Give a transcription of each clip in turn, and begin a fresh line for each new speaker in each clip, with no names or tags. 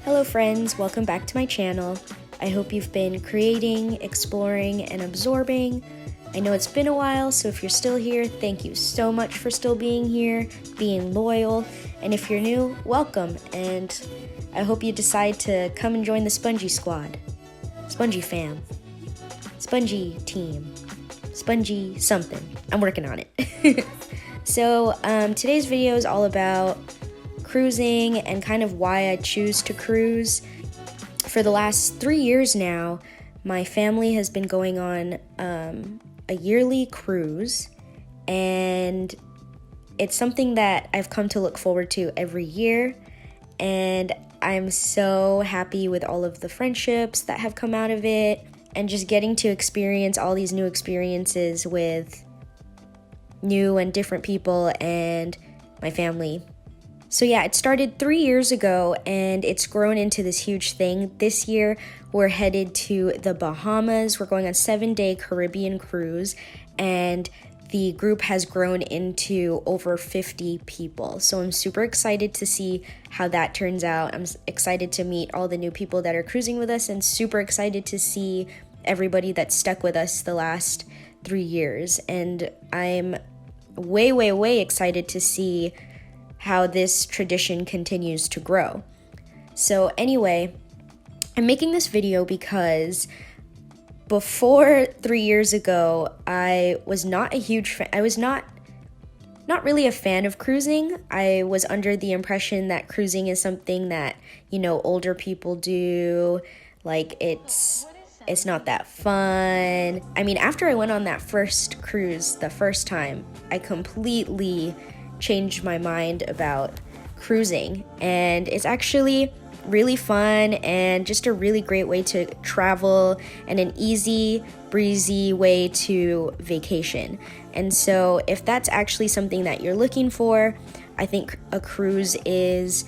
Hello friends, welcome back to my channel. I hope you've been creating, exploring, and absorbing. I know it's been a while, so if you're still here, thank you so much for still being here, being loyal, and if you're new, welcome, and I hope you decide to come and join the Spongy squad. Spongy fam. Spongy team. Spongy something. I'm working on it. So today's video is all about cruising and kind of why I choose to cruise. For the last 3 years now, my family has been going on a yearly cruise, and it's something that I've come to look forward to every year, and I'm so happy with all of the friendships that have come out of it and just getting to experience all these new experiences with new and different people and my family. So yeah, it started 3 years ago and it's grown into this huge thing. This year, we're headed to the Bahamas. We're going on a 7-day Caribbean cruise, and the group has grown into over 50 people. So I'm super excited to see how that turns out. I'm excited to meet all the new people that are cruising with us, and super excited to see everybody that stuck with us the last 3 years. And I'm way excited to see how this tradition continues to grow. So anyway, I'm making this video because before 3 years ago, I was not a huge fan. I was not really a fan of cruising. I was under the impression that cruising is something that, older people do. Like it's not that fun. I mean, after I went on that first cruise the first time, I completely changed my mind about cruising, and it's actually really fun and just a really great way to travel and an easy breezy way to vacation. And so if that's actually something that you're looking for, I think a cruise is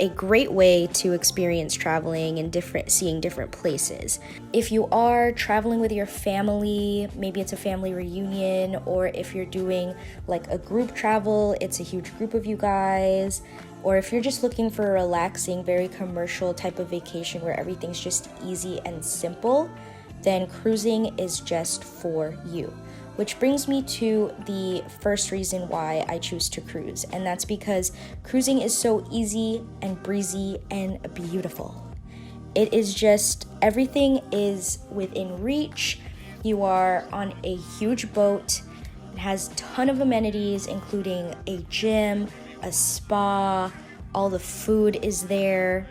a great way to experience traveling and seeing different places. If you are traveling with your family, maybe it's a family reunion, or if you're doing like a group travel, it's a huge group of you guys, or if you're just looking for a relaxing, very commercial type of vacation where everything's just easy and simple, then cruising is just for you. Which brings me to the first reason why I choose to cruise, and that's because cruising is so easy and breezy and beautiful. It is just, everything is within reach. You are on a huge boat. It has a ton of amenities, including a gym, a spa, all the food is there.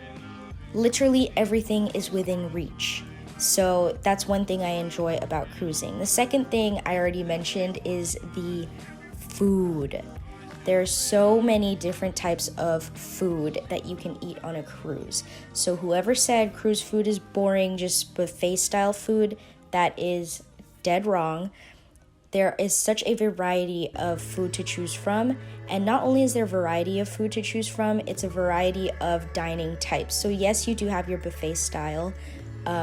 Literally everything is within reach. So that's one thing I enjoy about cruising. The second thing I already mentioned is the food. There's so many different types of food that you can eat on a cruise. So whoever said cruise food is boring, just buffet style food, that is dead wrong. There is such a variety of food to choose from, and not only is there variety of food to choose from, it's a variety of dining types. So yes, you do have your buffet style,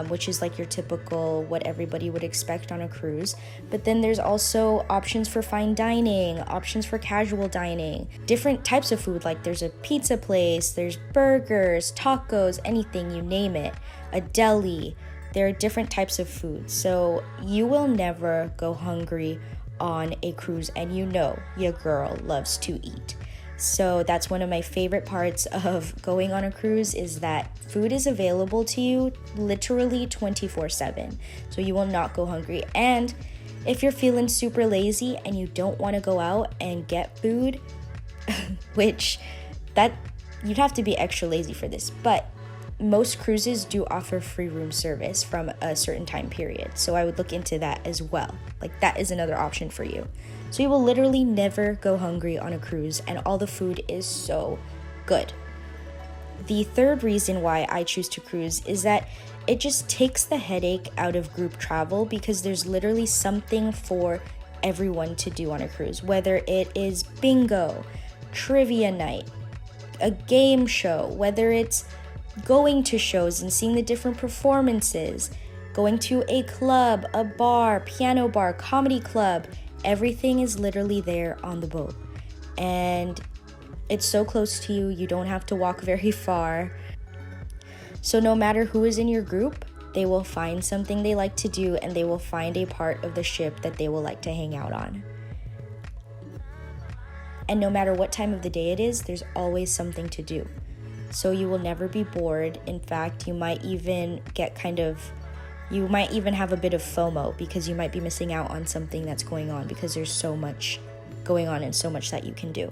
which is like your typical what everybody would expect on a cruise. But then there's also options for fine dining, options for casual dining, different types of food. Like there's a pizza place, there's burgers, tacos, anything, you name it, a deli. There are different types of food. So you will never go hungry on a cruise, and your girl loves to eat. So that's one of my favorite parts of going on a cruise, is that food is available to you literally 24/7. So you will not go hungry. And if you're feeling super lazy and you don't want to go out and get food, which you'd have to be extra lazy for this, but most cruises do offer free room service from a certain time period. So I would look into that as well. Like that is another option for you. So you will literally never go hungry on a cruise, and all the food is so good. The third reason why I choose to cruise is that it just takes the headache out of group travel, because there's literally something for everyone to do on a cruise, whether it is bingo, trivia night, a game show, whether it's going to shows and seeing the different performances, going to a club, a bar, piano bar, comedy club. Everything is literally there on the boat, and it's so close to you. You don't have to walk very far. So no matter who is in your group, they will find something they like to do, and they will find a part of the ship that they will like to hang out on. And no matter what time of the day it is, there's always something to do. So you will never be bored. In fact, you might even have a bit of FOMO, because you might be missing out on something that's going on, because there's so much going on and so much that you can do.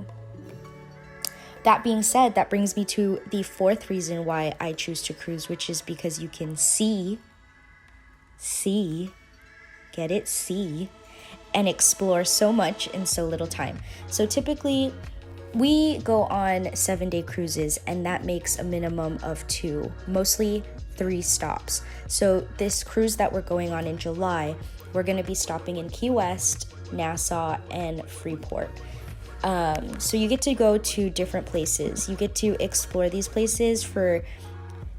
That being said, that brings me to the fourth reason why I choose to cruise, which is because you can see, and explore so much in so little time. So typically, we go on 7-day cruises, and that makes a minimum of 2, mostly 3 stops. So this cruise that we're going on in July, we're going to be stopping in Key West, Nassau, and Freeport. So you get to go to different places. You get to explore these places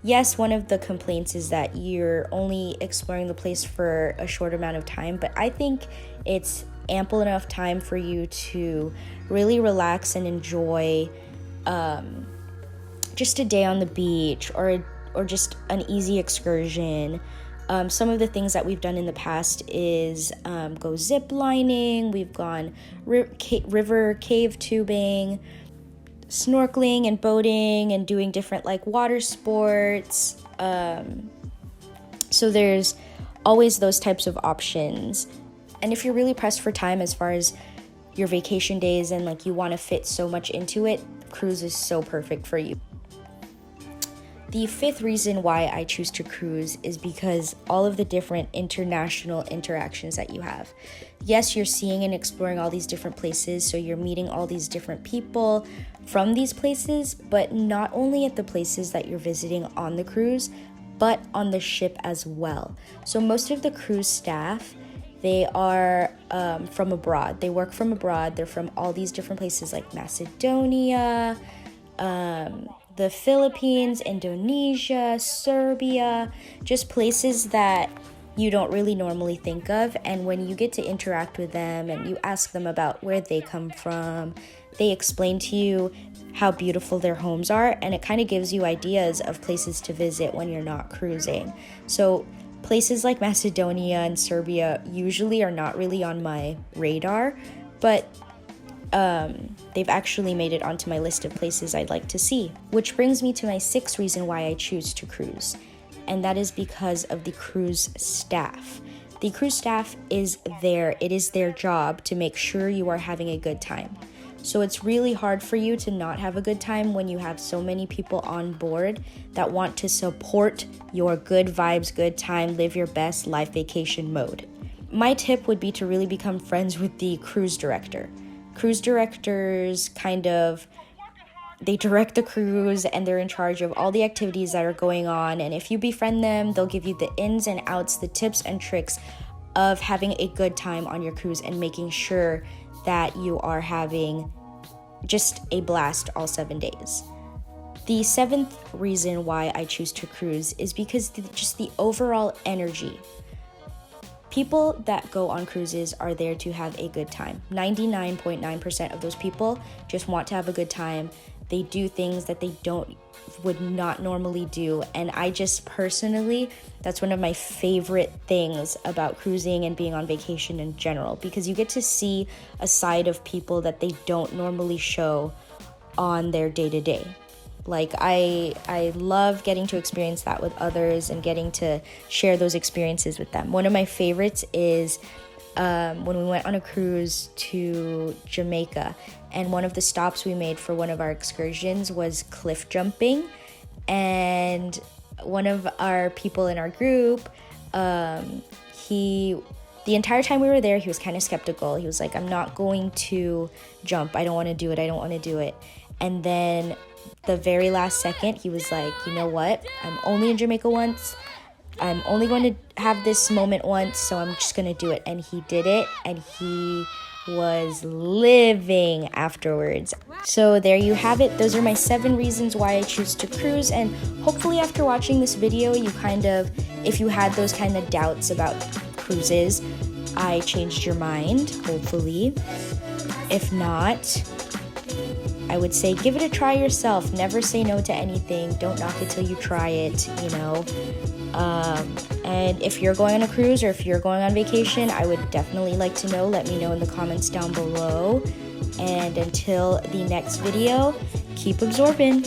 yes, one of the complaints is that you're only exploring the place for a short amount of time, but I think it's ample enough time for you to really relax and enjoy just a day on the beach, or just an easy excursion. Some of the things that we've done in the past is go zip lining. We've gone river cave tubing, snorkeling and boating, and doing different water sports. So there's always those types of options. And if you're really pressed for time as far as your vacation days, and you want to fit so much into it, cruise is so perfect for you. The fifth reason why I choose to cruise is because all of the different international interactions that you have. Yes, you're seeing and exploring all these different places, so you're meeting all these different people from these places, but not only at the places that you're visiting on the cruise, but on the ship as well. So most of the cruise staff, they are from abroad. They work from abroad. They're from all these different places like Macedonia, the Philippines, Indonesia, Serbia, just places that you don't really normally think of. And when you get to interact with them and you ask them about where they come from, they explain to you how beautiful their homes are, and it kind of gives you ideas of places to visit when you're not cruising. So places like Macedonia and Serbia usually are not really on my radar, but they've actually made it onto my list of places I'd like to see. Which brings me to my sixth reason why I choose to cruise, and that is because of the cruise staff. The cruise staff is there. It is their job to make sure you are having a good time. So it's really hard for you to not have a good time when you have so many people on board that want to support your good vibes, good time, live your best life vacation mode. My tip would be to really become friends with the cruise director. Cruise directors they direct the cruise, and they're in charge of all the activities that are going on. And if you befriend them, they'll give you the ins and outs, the tips and tricks of having a good time on your cruise and making sure that you are having just a blast all 7 days. The seventh reason why I choose to cruise is because just the overall energy. People that go on cruises are there to have a good time. 99.9% of those people just want to have a good time. They do things that they would not normally do. And I just personally, that's one of my favorite things about cruising and being on vacation in general, because you get to see a side of people that they don't normally show on their day-to-day. I love getting to experience that with others and getting to share those experiences with them. One of my favorites is when we went on a cruise to Jamaica, and one of the stops we made for one of our excursions was cliff jumping. And one of our people in our group, the entire time we were there, he was kind of skeptical. He was like, I'm not going to jump. I don't want to do it. And then the very last second, he was like, you know what? I'm only in Jamaica once. I'm only going to have this moment once, so I'm just going to do it. And he did it, and he was living afterwards. So there you have it. Those are my 7 reasons why I choose to cruise. And hopefully after watching this video, if you had those kind of doubts about cruises, I changed your mind, hopefully. If not, I would say give it a try yourself. Never say no to anything. Don't knock it till you try it, you know. And if you're going on a cruise or if you're going on vacation, I would definitely like to know. Let me know in the comments down below. And until the next video, keep absorbing.